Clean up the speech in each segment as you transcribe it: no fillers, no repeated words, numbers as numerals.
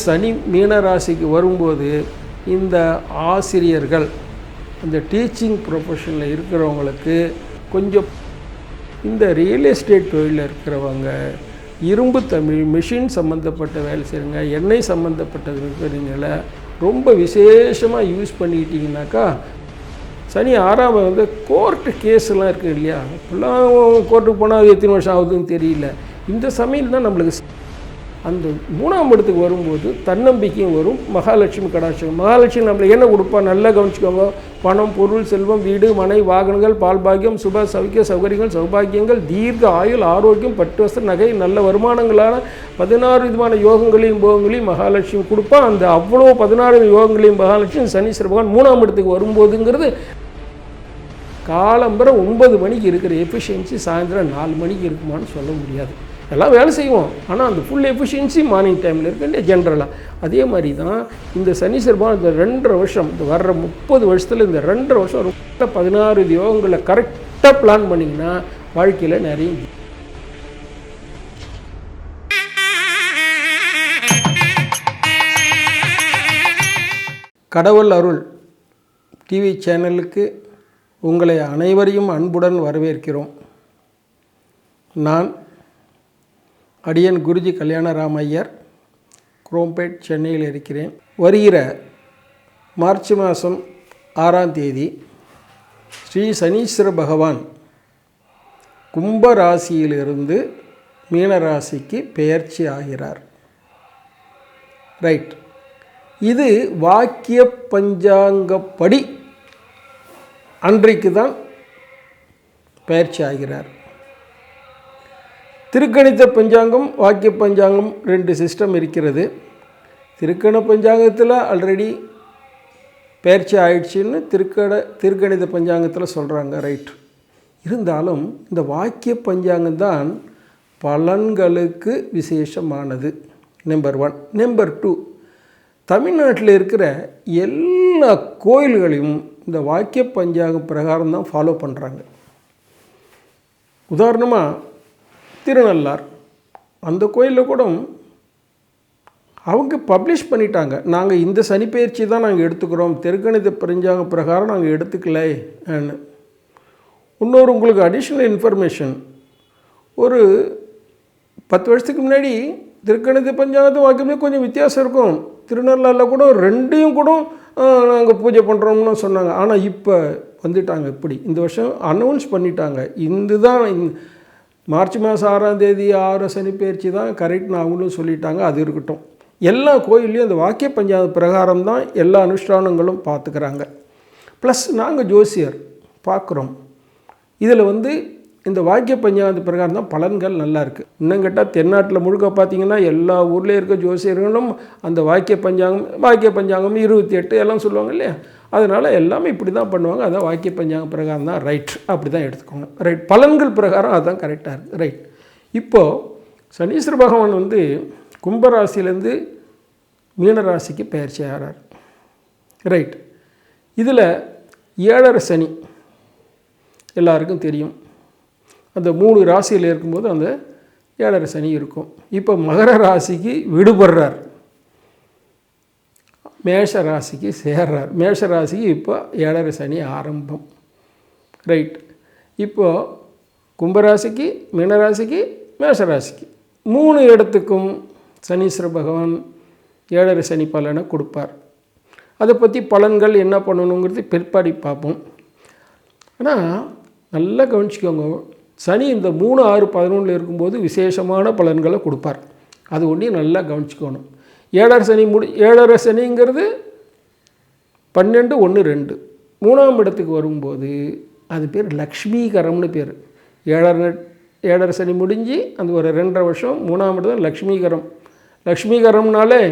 சனி மீனராசிக்கு வரும்போது இந்த ஆசிரியர்கள், இந்த டீச்சிங் ப்ரொஃபஷனில் இருக்கிறவங்களுக்கு கொஞ்சம், இந்த ரியல் எஸ்டேட் தொழிலில் இருக்கிறவங்க, இரும்பு தமிழ் மிஷின் சம்மந்தப்பட்ட வேலை செய்கிறவங்க, எண்ணெய் சம்மந்தப்பட்டது இருக்கிறவங்கள ரொம்ப விசேஷமாக யூஸ் பண்ணிக்கிட்டிங்கனாக்கா, சனி 6ஆம் வந்து கோர்ட்டு கேஸ்லாம் இருக்குது இல்லையா, இப்போல்லாம் கோர்ட்டுக்கு போனால் அது எத்தனை வருஷம் ஆகுதுன்னு தெரியல. இந்த சமயம் தான் நம்மளுக்கு அந்த 3ஆம் இடத்துக்கு வரும்போது தன்னம்பிக்கையும் வரும். மகாலட்சுமி கடாட்சம், மகாலட்சுமி நம்மளுக்கு என்ன கொடுப்பா, நல்லா கவனிச்சுக்கோங்க. பணம், பொருள், செல்வம், வீடு, மனை, வாகனங்கள், பால்பாகியம், சுப சௌக்கிய சௌகரியங்கள், சௌபாகியங்கள், தீர்க்க ஆயுள், ஆரோக்கியம், பட்டு வஸ்திர, நகை, நல்ல வருமானங்களான 16 விதமான யோகங்களையும் போகங்களையும் மகாலட்சுமி கொடுப்பா. அந்த அவ்வளோ 16 யோகங்களையும் மகாலட்சுமி சனீஸ்வர பகவான் 3ஆம் இடத்துக்கு வரும்போதுங்கிறது காலம்பரை 9 மணிக்கு இருக்கிற எஃபிஷியன்சி சாயந்தரம் 4 மணிக்கு இருக்குமான்னு சொல்ல முடியாது. எல்லாம் வேலை செய்வோம், ஆனால் அந்த ஃபுல் எஃபிஷியன்சி மார்னிங் டைமில் இருக்குன்னு ஜென்ரலாக. அதே மாதிரி தான் இந்த சனீஸ்வர பகவான் இந்த 2.5 வருஷம், இந்த வர்ற 30 வருஷத்தில் இந்த 2.5 வருஷம் ரொம்ப 16 யோகங்களை கரெக்டாக பிளான் பண்ணிங்கன்னா வாழ்க்கையில் நிறைய. கடவுள் அருள் டிவி சேனலுக்கு உங்களை அனைவரையும் அன்புடன் வரவேற்கிறோம். நான் அடியன் குருஜி கல்யாணராம் ஐயர், குரோம்பேட், சென்னையில் இருக்கிறேன். வருகிற மார்ச் மாதம் 6ஆம் தேதி ஸ்ரீ சனீஸ்வர பகவான் கும்பராசியிலிருந்து மீனராசிக்கு பெயர்ச்சி ஆகிறார். ரைட், இது வாக்கிய பஞ்சாங்கப்படி அன்றைக்கு தான் பெயர்ச்சி ஆகிறார். திருக்கணித பஞ்சாங்கம், வாக்கிய பஞ்சாங்கம் 2 சிஸ்டம் இருக்கிறது. திருக்கண பஞ்சாங்கத்தில் ஆல்ரெடி பெயர்ச்சி ஆயிடுச்சுன்னு திருக்கணித பஞ்சாங்கத்தில் சொல்கிறாங்க. ரைட், இருந்தாலும் இந்த வாக்கிய பஞ்சாங்கம் தான் பலன்களுக்கு விசேஷமானது. நம்பர் 1. நம்பர் 2, தமிழ்நாட்டில் இருக்கிற எல்லா கோயில்களையும் இந்த வாக்கிய பஞ்சாங்கம் பிரகாரம் தான் ஃபாலோ பண்ணுறாங்க. உதாரணமாக திருநள்ளார், அந்த கோயிலில் கூட அவங்க பப்ளிஷ் பண்ணிட்டாங்க, நாங்கள் இந்த சனிப்பெயர்ச்சி தான் நாங்கள் எடுத்துக்கிறோம், திருக்கணித பஞ்சாங்க பிரகாரம் நாங்கள் எடுத்துக்கலை. இன்னொரு உங்களுக்கு அடிஷ்னல் இன்ஃபர்மேஷன், ஒரு 10 வருஷத்துக்கு முன்னாடி திருக்கணித பஞ்சாங்கத்தை வாக்கியமே கொஞ்சம் வித்தியாசம் இருக்கும். திருநள்ளாரில் கூட 2ஐயும் கூட நாங்கள் பூஜை பண்ணுறோம்னு சொன்னாங்க. ஆனால் இப்போ வந்துட்டாங்க, இப்படி இந்த வருஷம் அனௌன்ஸ் பண்ணிட்டாங்க, இதுதான் மார்ச் மாதம் 6ஆம் தேதி 6 சனிப்பெயர்ச்சி தான் கரெக்ட்னு அவங்களும் சொல்லிட்டாங்க. அது இருக்கட்டும், எல்லா கோயில்லையும் அந்த வாக்கிய பஞ்சாங்க பிரகாரம் தான் எல்லா அனுஷ்டானங்களும் பார்த்துக்கிறாங்க. ப்ளஸ் நாங்கள் ஜோசியர் பார்க்குறோம். இதில் இந்த வாக்கிய பஞ்சாங்க பிரகாரம் தான் பலன்கள் நல்லா இருக்குது. இன்னும் கேட்டால் தென்னாட்டில் முழுக்க பார்த்திங்கன்னா எல்லா ஊர்லேயும் இருக்க ஜோசியர்களும் அந்த வாக்கிய பஞ்சாங்கம் 28 எல்லாம் சொல்லுவாங்க இல்லையா, அதனால் எல்லாமே இப்படி தான் பண்ணுவாங்க. அதான் வாக்கிய பஞ்சாங்க பிரகாரம் தான் ரைட், அப்படி தான் எடுத்துக்கோங்க. ரைட், பலன்கள் பிரகாரம் அதுதான் கரெக்டாக இருக்குது. ரைட், இப்போது சனீஸ்வர பகவான் கும்பராசிலேருந்து மீனராசிக்கு பெயர்ச்சி ஆகிறார். ரைட், இதில் 7.5 சனி எல்லாருக்கும் தெரியும். அந்த 3 ராசியில் இருக்கும்போது அந்த 7.5 சனி இருக்கும். இப்போ மகர ராசிக்கு விடுபடுறார், மேஷ ராசிக்கு சேர்றார். மேஷ ராசிக்கு இப்போ 7.5 சனி ஆரம்பம். ரைட், இப்போது கும்பராசிக்கு, மீனராசிக்கு, மேஷராசிக்கு 3 இடத்துக்கும் சனீஸ்வர பகவான் 7.5 சனி பலனை கொடுப்பார். அதை பற்றி பலன்கள் என்ன பண்ணணுங்கிறது பிற்பாடி பார்ப்போம். ஆனால் நல்லா கவனிச்சிக்கோங்க, சனி இந்த 3, 6, 11 இருக்கும்போது விசேஷமான பலன்களை கொடுப்பார். அது ஒன்றையும் நல்லா கவனிச்சிக்கணும். 7.5 சனிங்கிறது 12, 1, 2 3ஆம் இடத்துக்கு வரும்போது அது பேர் லக்ஷ்மீகரம்னு பேர். 7.5 சனி முடிஞ்சு அந்த ஒரு 2.5 வருஷம் 3ஆம் இடம் லக்ஷ்மீகரம். லக்ஷ்மீகரம்னாலே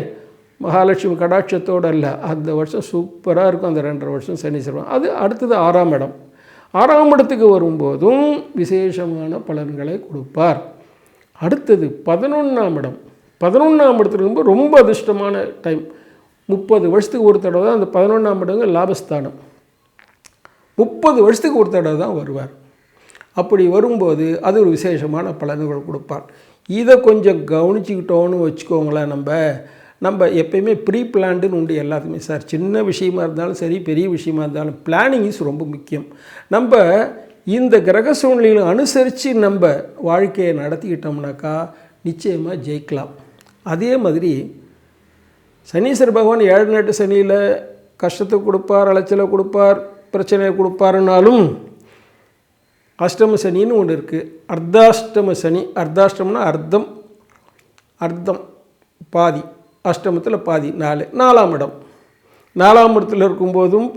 மகாலட்சுமி கடாட்சத்தோடு அல்ல, அந்த வருஷம் சூப்பராக இருக்கும். அந்த 2.5 வருஷம் சனீஸ்வரன். அது அடுத்தது 6ஆம் இடம். 6ஆம் இடத்துக்கு வரும்போதும் விசேஷமான பலன்களை கொடுப்பார். அடுத்தது 11ஆம் இடம். 11ஆம் இடத்துல இருக்கும்போது ரொம்ப அதிர்ஷ்டமான டைம். 30 வருஷத்துக்கு ஒரு தடவை தான் அந்த 11ஆம் இடங்க லாபஸ்தானம். 30 வருஷத்துக்கு ஒரு தடவை தான் வருவார். அப்படி வரும்போது அது ஒரு விசேஷமான பலன்கள் கொடுப்பார். இதை கொஞ்சம் கவனிச்சுக்கிட்டோன்னு வச்சுக்கோங்களேன். நம்ம எப்பயுமே ப்ரீ பிளான்டுன்னு உண்டு எல்லாத்துக்குமே சார். சின்ன விஷயமா இருந்தாலும் சரி, பெரிய விஷயமா இருந்தாலும் பிளானிங் இஸ் ரொம்ப முக்கியம். நம்ம இந்த கிரக சூழ்நிலைகளை அனுசரித்து நம்ம வாழ்க்கையை நடத்திக்கிட்டோம்னாக்கா நிச்சயமாக ஜெயிக்கலாம். அதே மாதிரி சனீஸ்வர பகவான் 7 நாட்டு சனியில் கஷ்டத்தை கொடுப்பார், அலைச்சலை கொடுப்பார், பிரச்சனையை கொடுப்பாருனாலும் அஷ்டம சனின்னு ஒன்று இருக்குது. அர்த்தாஷ்டம சனி. அர்த்தாஷ்டமம்னா அர்த்தம் பாதி, அஷ்டமத்தில் பாதி 4, 4ஆம் இடம். 4ஆம் இடத்துல இருக்கும்போதும்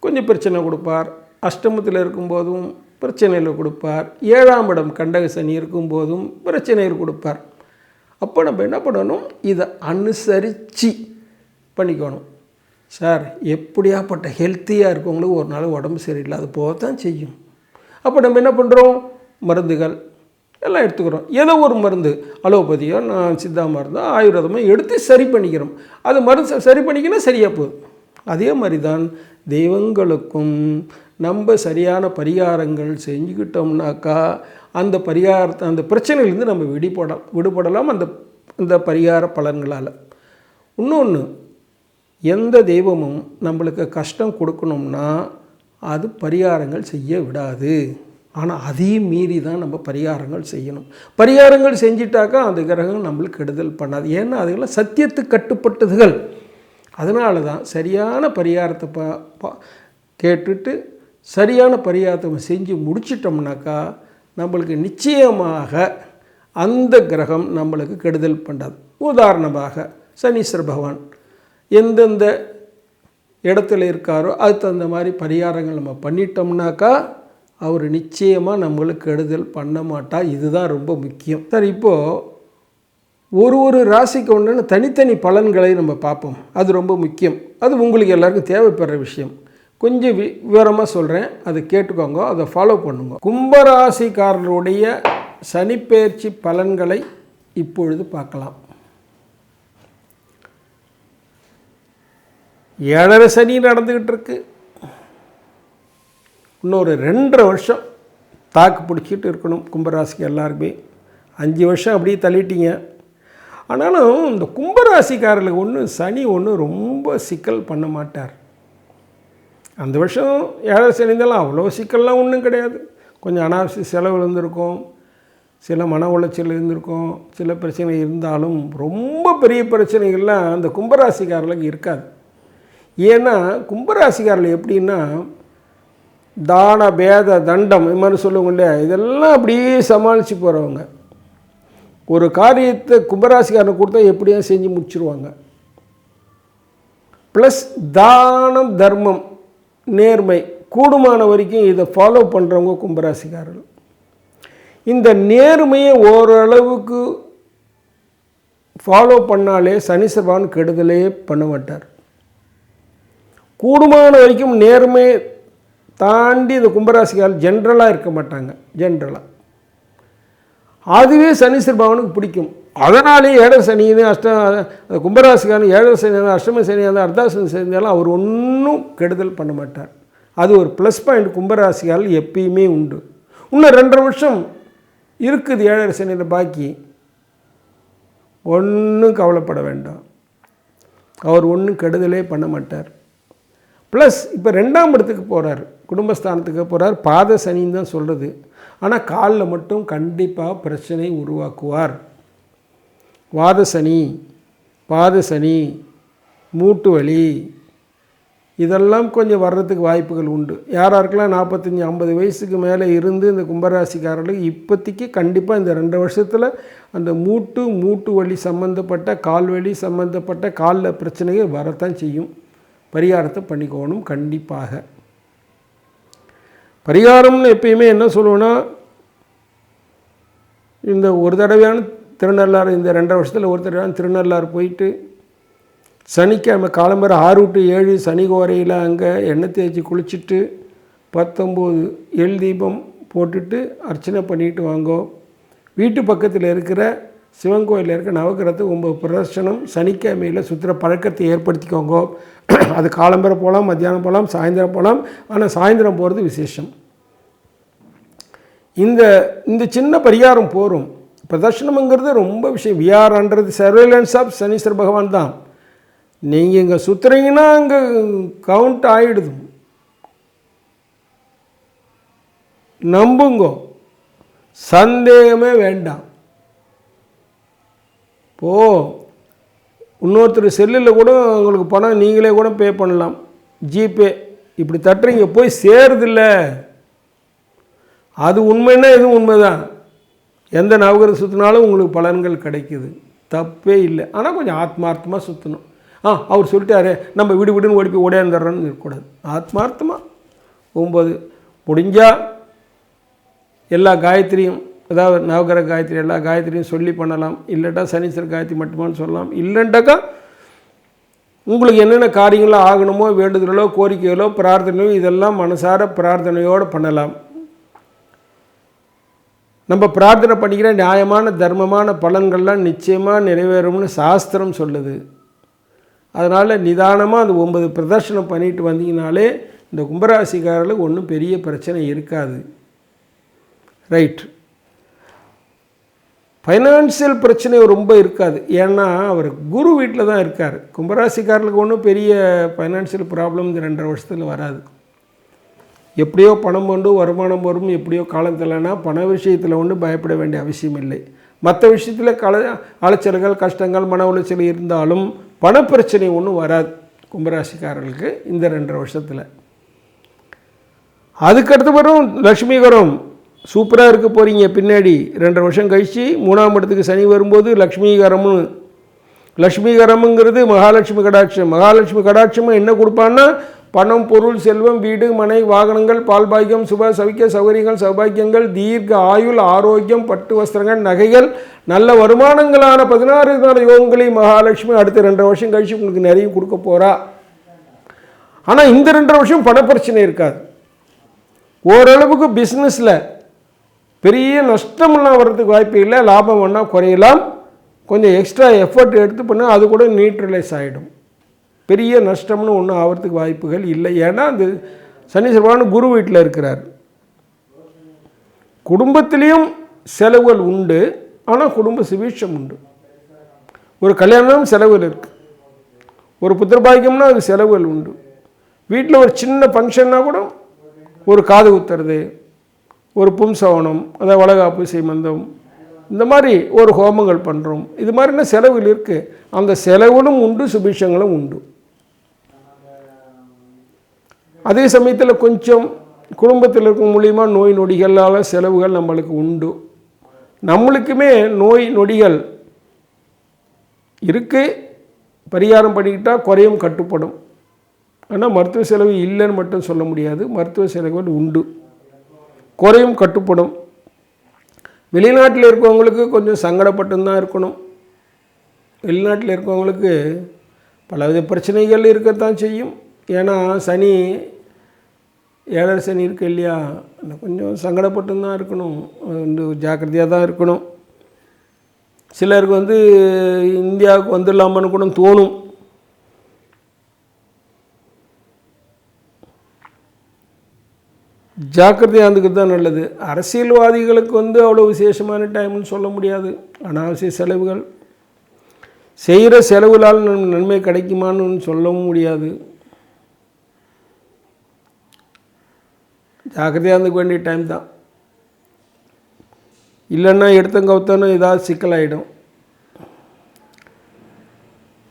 கொஞ்சம் பிரச்சனை கொடுப்பார், அஷ்டமத்தில் இருக்கும்போதும் பிரச்சனையில் கொடுப்பார், 7ஆம் இடம் கண்டக சனி இருக்கும்போதும் பிரச்சனைகள் கொடுப்பார். அப்போ நம்ம என்ன பண்ணணும், இதை அனுசரித்து பண்ணிக்கணும். சார் எப்படியாப்பட்ட ஹெல்த்தியாக இருக்கவங்களுக்கு ஒரு நாள் உடம்பு சரியில்லாத போக தான் செய்யும். அப்போ நம்ம என்ன பண்ணுறோம், மருந்துகள் எல்லாம் எடுத்துக்கிறோம். ஏதோ ஒரு மருந்து, அலோபதியோ சித்தா மருந்தோ ஆயுர்வேதமோ எடுத்து சரி பண்ணிக்கிறோம். அது மருந்து சரி பண்ணிக்கினா சரியாக போகுது. அதே மாதிரி தான் தெய்வங்களுக்கும் நம்ம சரியான பரிகாரங்கள் செஞ்சுக்கிட்டோம்னாக்கா அந்த பரிகாரத்தை, அந்த பிரச்சனையிலேருந்து நம்ம விடுபடலாம் அந்த பரிகார பலன்களால். இன்னொன்று, எந்த தெய்வமும் நம்மளுக்கு கஷ்டம் கொடுக்கணும்னா அது பரிகாரங்கள் செய்ய விடாது. ஆனால் அதையும் மீறி தான் நம்ம பரிகாரங்கள் செய்யணும். பரிகாரங்கள் செஞ்சிட்டாக்கா அந்த கிரகம் நம்மளுக்கு கெடுதல் பண்ணாது. ஏன்னா அதுக்கெல்லாம் சத்தியத்துக்கு கட்டுப்பட்டதுகள். அதனால தான் சரியான பரிகாரத்தை கேட்டுட்டு சரியான பரிகாரத்தை செஞ்சு முடிச்சிட்டோம்னாக்கா நம்மளுக்கு நிச்சயமாக அந்த கிரகம் நம்மளுக்கு கெடுதல் பண்ணாது. உதாரணமாக சனீஸ்வர பகவான் எந்தெந்த இடத்துல இருக்காரோ அதுக்கு தகுந்த மாதிரி பரிகாரங்கள் நம்ம பண்ணிட்டோம்னாக்கா அவர் நிச்சயமாக நம்மளுக்கு கெடுதல் பண்ண மாட்டார். இதுதான் ரொம்ப முக்கியம். சார், இப்போது ஒரு ராசிக்கு ஒன்று தனித்தனி பலன்களை நம்ம பார்ப்போம். அது ரொம்ப முக்கியம். அது உங்களுக்கு எல்லாருக்கும் தேவைப்படுற விஷயம். கொஞ்சம் விவரமாக சொல்கிறேன், அதை கேட்டுக்கோங்க, அதை ஃபாலோ பண்ணுங்க. கும்பராசிக்காரர்களுடைய சனிப்பெயர்ச்சி பலன்களை இப்பொழுது பார்க்கலாம். 7.5 சனி நடந்துக்கிட்டு இருக்கு. இன்னொரு 2.5 வருஷம் தாக்கு பிடிச்சிட்டு இருக்கணும் கும்பராசிக்கு எல்லாருக்குமே. 5 வருஷம் அப்படியே தள்ளிட்டீங்க. ஆனாலும் இந்த கும்பராசிக்காரர்களுக்கு சனி ரொம்ப சிக்கல் பண்ண மாட்டார். அந்த வருஷம் 7.5 சனி இருந்தாலும் அவ்வளோ சிக்கல்லாம் ஒன்றும் கிடையாது. கொஞ்சம் அனாவசிய செலவு இருந்திருக்கும், சில மன உளைச்சல் இருந்திருக்கும், சில பிரச்சனை இருந்தாலும் ரொம்ப பெரிய பிரச்சனைகள்லாம் அந்த கும்பராசிக்காரர்களுக்கு இருக்காது. ஏன்னா கும்பராசிக்காரர்கள் எப்படின்னா தான பேத தண்டம் இது மாதிரி சொல்லுவாங்க இல்லையா, இதெல்லாம் அப்படியே சமாளித்து போகிறவங்க. ஒரு காரியத்தை கும்பராசிக்காரனை கொடுத்தா எப்படியா செஞ்சு முடிச்சிருவாங்க. ப்ளஸ் தானம், தர்மம், நேர்மை கூடுமான வரைக்கும் இதை ஃபாலோ பண்ணுறவங்க கும்பராசிக்காரர்கள். இந்த நேர்மையை ஓரளவுக்கு ஃபாலோ பண்ணாலே சனீஸ்வர பகவான் கெடுதலே பண்ண மாட்டார். கூடுமான வரைக்கும் நேர்மையை தாண்டி இந்த கும்பராசிக்காரர்கள் ஜென்ரலாக இருக்க மாட்டாங்க. ஜென்ரலாக அதுவே சனீஸ்வர பகவானுக்கு பிடிக்கும். அதனாலே 7.5 சனின்னு கும்பராசிக்காரன் 7.5 சனி, அஷ்டம சனி, அர்த்தாஷ்டம சனி இருந்தாலும் அவர் ஒன்றும் கெடுதல் பண்ண மாட்டார். அது ஒரு ப்ளஸ் பாயிண்ட் கும்பராசிக்காரர்கள் எப்பயுமே உண்டு. இன்னும் 2.5 வருஷம் இருக்குது 7.5 சனியில் பாக்கி. ஒன்றும் கவலைப்பட வேண்டாம், அவர் ஒன்றும் கெடுதலே பண்ண மாட்டார். ப்ளஸ் இப்போ 2ஆம் இடத்துக்கு போகிறார், குடும்பஸ்தானத்துக்கு போகிறார். பாத சனின்னு தான் சொல்கிறது. ஆனால் காலில் மட்டும் கண்டிப்பாக பிரச்சனை உருவாக்குவார். வாத சனி, பாத சனி, மூட்டு வலி இதெல்லாம் கொஞ்சம் வர்றதுக்கு வாய்ப்புகள் உண்டு. யாராருக்கெல்லாம் 45-50 வயசுக்கு மேலே இருந்து இந்த கும்பராசிக்காரர்களுக்கு இப்போதைக்கு கண்டிப்பாக இந்த 2 வருஷத்தில் அந்த மூட்டு வலி சம்மந்தப்பட்ட, கால் வலி சம்மந்தப்பட்ட காலில் பிரச்சனைகள் வரத்தான் செய்யும். பரிகாரத்தை பண்ணிக்கணும் கண்டிப்பாக. பரிகாரம்னு எப்பயுமே என்ன சொல்லுவோன்னா, இந்த ஒரு தடவையான திருநள்ளாறு, இந்த 2.5 வருஷத்தில் ஒரு தடவையான திருநள்ளாறு போயிட்டு சனிக்கிழமை காலம்பரை 6 to 7 சனி கோரையில் அங்கே எண்ணெய் தேய்ச்சி குளிச்சுட்டு 19 எள் தீபம் போட்டுட்டு அர்ச்சனை பண்ணிட்டு வாங்கோ. வீட்டு பக்கத்தில் இருக்கிற சிவன் கோயிலில் இருக்க நவக்கிரகத்துக்கு 9 பிரதர்ஷனம் சனிக்கிழமையில் சுற்றுற பழக்கத்தை ஏற்படுத்திக்கோங்க. அது காலம்பரை போகலாம், மத்தியானம் போகலாம், சாயந்தரம் போகலாம். ஆனால் சாயந்தரம் போகிறது விசேஷம். இந்த சின்ன பரிகாரம் போகும். பிரதர்ஷனம்ங்கிறது ரொம்ப விஷயம். We are under the surveillance of Saneeswara Bhagavan தான். நீங்கள் இங்கே சுற்றுறீங்கன்னா அங்கே கவுண்ட் ஆகிடுது. நம்புங்கோ, சந்தேகமே வேண்டாம். இன்னொருத்தர் செல்லில் கூட உங்களுக்கு பணம் நீங்களே கூட பே பண்ணலாம், ஜிபே. இப்படி தட்டுறீங்க, போய் சேருதில்ல. அது உண்மைன்னா இது உண்மைதான். எந்த நவகிரகம் சுற்றினாலும் உங்களுக்கு பலன்கள் கிடைக்குது, தப்பே இல்லை. ஆனால் கொஞ்சம் ஆத்மார்த்தமாக சுற்றணும். அவர் சொல்லிட்டாரு நம்ம விடு விடுன்னு ஓடி போய் ஓடியாந்துடுறோன்னு இருக்கக்கூடாது. ஆத்மார்த்தமாக 9 முடிஞ்சால் எல்லா காயத்ரியும், அதாவது நவகிரக காயத்ரி எல்லா காயத்ரியும் சொல்லி பண்ணலாம். இல்லைட்டா சனீஸ்வர காயத்ரி மட்டுமான்னு சொல்லலாம். இல்லைன்ட்டாக்கா உங்களுக்கு என்னென்ன காரியங்களோ ஆகணுமோ, வேண்டுதலோ கோரிக்கைகளோ பிரார்த்தனையோ இதெல்லாம் மனசார பிரார்த்தனையோடு பண்ணலாம். நம்ம பிரார்த்தனை பண்ணிக்கிற நியாயமான தர்மமான பலன்கள்லாம் நிச்சயமாக நிறைவேறும்னு சாஸ்திரம் சொல்லுது. அதனால் நிதானமாக அந்த 9 பிரதர்ஷனம் பண்ணிட்டு வந்தீங்கனாலே இந்த கும்பராசிக்காரர்களுக்கு ஒன்றும் பெரிய பிரச்சனை இருக்காது. ரைட். ஃபைனான்சியல் பிரச்சனை ரொம்ப இருக்காது. ஏன்னா அவர் குரு வீட்டில் தான் இருக்கார். கும்பராசிக்காரர்களுக்கு ஒன்றும் பெரிய ஃபைனான்சியல் ப்ராப்ளம் இந்த 2.5 வருஷத்தில் வராது. எப்படியோ பணம் கொண்டு வருமானம் வரும், எப்படியோ காலத்தில்னா பண விஷயத்தில் ஒன்றும் பயப்பட வேண்டிய அவசியம் இல்லை. மற்ற விஷயத்தில் அலைச்சல்கள் கஷ்டங்கள் மன உளைச்சல் இருந்தாலும் பணப்பிரச்சனை ஒன்றும் வராது கும்பராசிக்காரர்களுக்கு இந்த 2.5 வருஷத்தில். அதுக்கடுத்து வரும் லக்ஷ்மிகரம். சூப்பராக இருக்க போகிறீங்க. பின்னாடி 2.5 வருஷம் கழித்து 3ஆம் இடத்துக்கு சனி வரும்போது லக்ஷ்மிகரம்ங்கிறது மகாலட்சுமி கடாட்சம். மகாலட்சுமி கடாட்சமும் என்ன கொடுப்பான்னா பணம் பொருள் செல்வம் வீடு மனை வாகனங்கள் பால் பாக்கியம் சுப சவிக்க சௌகரியங்கள் சௌபாக்கியங்கள் தீர்க்க ஆயுள் ஆரோக்கியம் பட்டு வஸ்திரங்கள் நகைகள் நல்ல வருமானங்களான 16 யோகங்களை மகாலட்சுமி அடுத்த 2.5 வருஷம் கழித்து உங்களுக்கு நிறைய கொடுக்க போகிறா. ஆனால் இந்த 2.5 வருஷம் பணப்பிரச்சனை இருக்காது. ஓரளவுக்கு பிஸ்னஸில் பெரிய நஷ்டமெல்லாம் வர்றதுக்கு வாய்ப்பு இல்லை. லாபம் வேணால் குறையலாம். கொஞ்சம் எக்ஸ்ட்ரா எஃபர்ட் எடுத்து பண்ணால் அது கூட நியூட்ரலைஸ் ஆகிடும். பெரிய நஷ்டம்னு ஒன்றும் ஆகிறதுக்கு வாய்ப்புகள் இல்லை. ஏன்னா அந்த சனீஸ்வர பகவான் குரு வீட்டில் இருக்கிறார். குடும்பத்திலையும் செலவுகள் உண்டு, ஆனால் குடும்ப சுபீட்சம் உண்டு. ஒரு கல்யாணம் செலவுகள் இருக்குது, ஒரு புத்திரபாக்கியம்னா அது செலவுகள் உண்டு. வீட்டில் ஒரு சின்ன ஃபங்க்ஷன்னா கூட ஒரு காது குத்துறது, ஒரு பும்சவனம், அதாவது வளகாப்பு சீமந்தம், இந்த மாதிரி ஒரு ஹோமங்கள் பண்ணுறோம். இது மாதிரினா செலவுகள் இருக்குது. அந்த செலவுகளும் உண்டு, சுபீட்சங்களும் உண்டு. அதே சமயத்தில் கொஞ்சம் குடும்பத்தில் இருக்க மூலிமா நோய் நொடிகளால் செலவுகள் நம்மளுக்கு உண்டு. நம்மளுக்குமே நோய் நொடிகள் இருக்குது, பரிகாரம் பண்ணிக்கிட்டால் குறையும் கட்டுப்படும். ஆனால் மருத்துவ செலவு இல்லைன்னு மட்டும் சொல்ல முடியாது. மருத்துவ செலவுகள் உண்டு, குறையும் கட்டுப்படும். வெளிநாட்டில் இருக்கவங்களுக்கு கொஞ்சம் சங்கடப்பட்டுதான் இருக்கணும். வெளிநாட்டில் இருக்கவங்களுக்கு பலவித பிரச்சனைகள் இருக்கத்தான் செய்யும். ஏன்னா சனி 7 சனி இருக்கு இல்லையா, கொஞ்சம் சங்கடப்பட்டு தான் இருக்கணும், ஜாக்கிரதையாக தான் இருக்கணும். சிலருக்கு இந்தியாவுக்கு வந்துடலாமான்னு கூட தோணும். ஜாக்கிரதையாக இருந்துக்கிறது தான் நல்லது. அரசியல்வாதிகளுக்கு அவ்வளோ விசேஷமான டைம்னு சொல்ல முடியாது. அனாவசிய செலவுகள் செய்கிற செலவுகளால் நன்மை கிடைக்குமான்னு சொல்லவும் முடியாது. ஜாக்கிரதையாக இருந்துக்க வேண்டிய டைம் தான். இல்லைன்னா எடுத்தங்கவுத்தானோ ஏதாவது சிக்கலாயிடும்.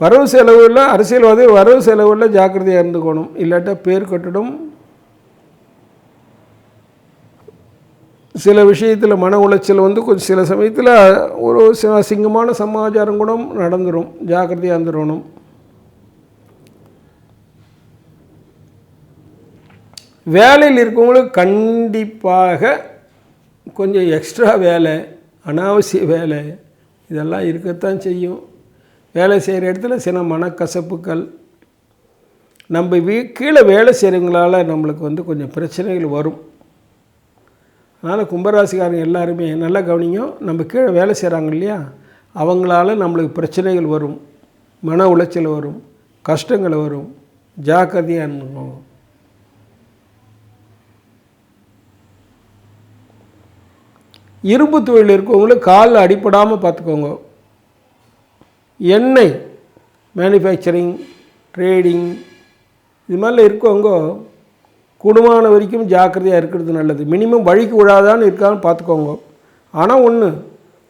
வரவு செலவுகளில் அரசியல்வாதி வரவு செலவுகளில் ஜாக்கிரதையாக இருந்துக்கணும். இல்லாட்டா பேர் கட்டிடும். சில விஷயத்தில் மன உளைச்சல் கொஞ்சம் சில சமயத்தில் ஒரு அசிங்கமான சமாச்சாரம் கூட நடந்துடும். ஜாக்கிரதையாக இருந்துடணும். வேலையில் இருக்கவங்களுக்கு கண்டிப்பாக கொஞ்சம் எக்ஸ்ட்ரா வேலை, அனாவசிய வேலை இதெல்லாம் இருக்கத்தான் செய்யும். வேலை செய்கிற இடத்துல சில மனக்கசப்புகள், நம்ம கீழே வேலை செய்கிறவங்களால நம்மளுக்கு கொஞ்சம் பிரச்சனைகள் வரும். அதனால் கும்பராசிக்காரங்க எல்லாருமே நல்லா கவனிங்க. நம்ம கீழே வேலை செய்கிறாங்க இல்லையா, அவங்களால நம்மளுக்கு பிரச்சனைகள் வரும், மன உளைச்சல் வரும், கஷ்டங்கள் வரும். ஜாக்கிரதையாக இருக்கணும். இரும்பு தொழில் இருக்கவங்களுக்கு காலில் அடிப்படாமல் பார்த்துக்கோங்க. எண்ணெய் மேனுஃபேக்சரிங், ட்ரேடிங் இது மாதிரிலாம் இருக்கவங்க கூடுமான வரைக்கும் ஜாக்கிரதையாக இருக்கிறது நல்லது. மினிமம் வழிக்கு விழாதான்னு இருக்கான்னு பார்த்துக்கோங்க. ஆனால் ஒன்று,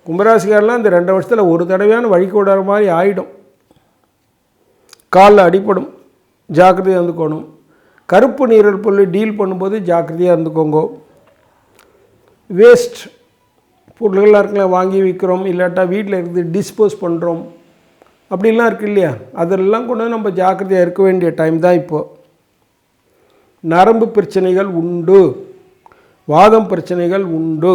கும்பராசிக்காரெலாம் இந்த 2 வருஷத்தில் ஒரு தடவையான வழிக்கு விடாத மாதிரி ஆகிடும். காலில் அடிப்படும், ஜாக்கிரதையாக இருந்துக்கணும். கருப்பு நீரல் பொருள் டீல் பண்ணும்போது ஜாக்கிரதையாக இருந்துக்கோங்க. வேஸ்ட் பொருள்கள்லாம் இருக்கலாம், வாங்கி விற்கிறோம், இல்லாட்டா வீட்டில் இருந்து டிஸ்போஸ் பண்ணுறோம், அப்படிலாம் இருக்கு இல்லையா, அதெல்லாம் கொண்டு நம்ம ஜாக்கிரதையாக இருக்க வேண்டிய டைம் தான் இப்போது. நரம்பு பிரச்சனைகள் உண்டு, வாதம் பிரச்சனைகள் உண்டு.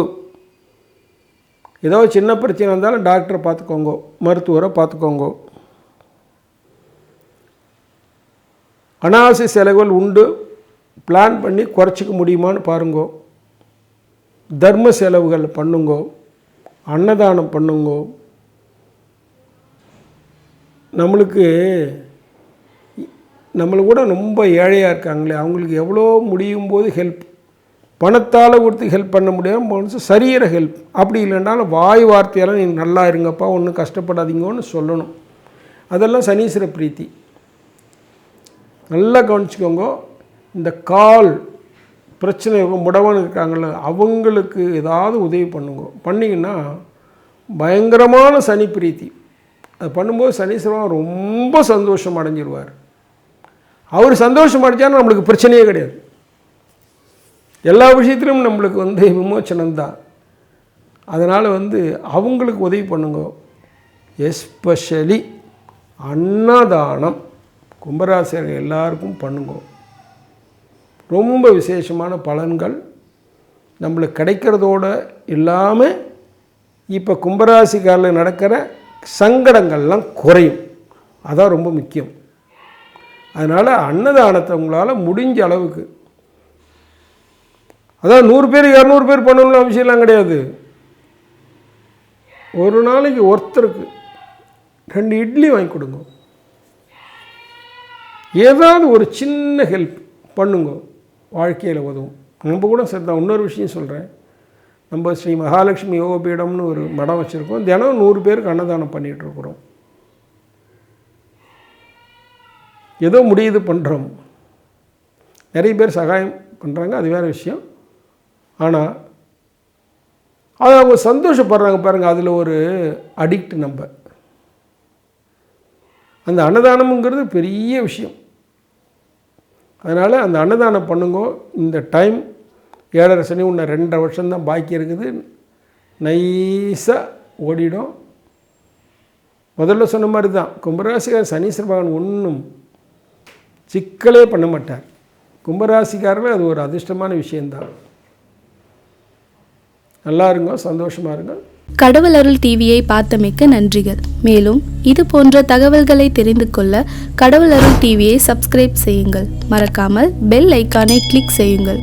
ஏதோ சின்ன பிரச்சனை இருந்தாலும் டாக்டரை பார்த்துக்கோங்க, மருத்துவரை பார்த்துக்கோங்க. அனாவசிய செலவுகள் உண்டு, பிளான் பண்ணி குறைச்சிக்க முடியுமான்னு பாருங்க. தர்ம செலவுகள் பண்ணுங்க, அன்னதானம் பண்ணுங்க. நம்மளை கூட ரொம்ப ஏழையாக இருக்காங்களே, அவங்களுக்கு எவ்வளோ முடியும் போது ஹெல்ப், பணத்தால் கொடுத்து ஹெல்ப் பண்ண முடியாமல் மனசு சரீர ஹெல்ப். அப்படி இல்லைன்னாலும் வாய் வார்த்தையெல்லாம் நீங்கள் நல்லா இருங்கப்பா, ஒன்றும் கஷ்டப்படாதீங்கன்னு சொல்லணும். அதெல்லாம் சனீஸ்வர பிரீத்தி. நல்லா கவனிச்சுக்கோங்க. இந்த கால் பிரச்சனை முடவன் இருக்காங்கள, அவங்களுக்கு ஏதாவது உதவி பண்ணுங்க. பண்ணிங்கன்னா பயங்கரமான சனி பிரீத்தி. அது பண்ணும்போது சனீஸ்வரன் ரொம்ப சந்தோஷம் அடைஞ்சிருவார். அவர் சந்தோஷம் அடைஞ்சாலும் நம்மளுக்கு பிரச்சனையே கிடையாது. எல்லா விஷயத்திலும் நம்மளுக்கு விமோச்சனம்தான். அதனால் அவங்களுக்கு உதவி பண்ணுங்க. எஸ்பெஷலி அன்னதானம் கும்பராசிரியர்கள் எல்லாருக்கும் பண்ணுங்க. ரொம்ப விசேஷமான பலன்கள் நம்மளுக்கு கிடைக்கிறதோடு இல்லாமல் இப்போ கும்பராசிக்காரில் நடக்கிற சங்கடங்கள்லாம் குறையும். அதான் ரொம்ப முக்கியம். அதனால் அன்னதானத்தை உங்களால் முடிஞ்ச அளவுக்கு, அதான் 100 பேர் 200 பேர் பண்ணணும்னு அவசியம்லாம் கிடையாது. ஒரு நாளைக்கு ஒருத்தருக்கு 2 இட்லி வாங்கி கொடுங்க. ஏதாவது ஒரு சின்ன ஹெல்ப் பண்ணுங்க, வாழ்க்கையில் உதவும். நம்ம கூட சரி தான். இன்னொரு விஷயம் சொல்கிறேன். நம்ம ஸ்ரீ மகாலட்சுமி யோகபீடம்னு ஒரு மடம் வச்சுருக்கோம். தினம் 100 பேருக்கு அன்னதானம் பண்ணிகிட்ருக்குறோம். ஏதோ முடியுது பண்ணுறோம். நிறைய பேர் சகாயம் பண்ணுறாங்க, அது வேறு விஷயம். ஆனால் அது அவங்க சந்தோஷப்படுறாங்க பாருங்கள், அதில் ஒரு அடிக்ட். நம்ம அந்த அன்னதானம்ங்கிறது பெரிய விஷயம். அதனால் அந்த அன்னதானம் பண்ணுங்க. இந்த டைம் 7.5 சனி, இன்னும் 2.5 வருஷம்தான் பாக்கி இருக்குது. நைஸாக ஓடிடும். முதல்ல சொன்ன மாதிரி தான், கும்பராசிக்காரர் சனீஸ்வர பகவான் ஒன்றும் சிக்கலே பண்ண மாட்டார். கும்பராசிக்காரர்கள் அது ஒரு அதிர்ஷ்டமான விஷயந்தான். நல்லா இருங்க, சந்தோஷமாக இருங்க. கடவுள் அருள் டிவியை பார்த்தமைக்க நன்றிகள். மேலும் இது போன்ற தகவல்களை தெரிந்து கொள்ள கடவுள் அருள் டிவியை சப்ஸ்கிரைப் செய்யுங்கள். மறக்காமல் பெல் ஐக்கானை கிளிக் செய்யுங்கள்.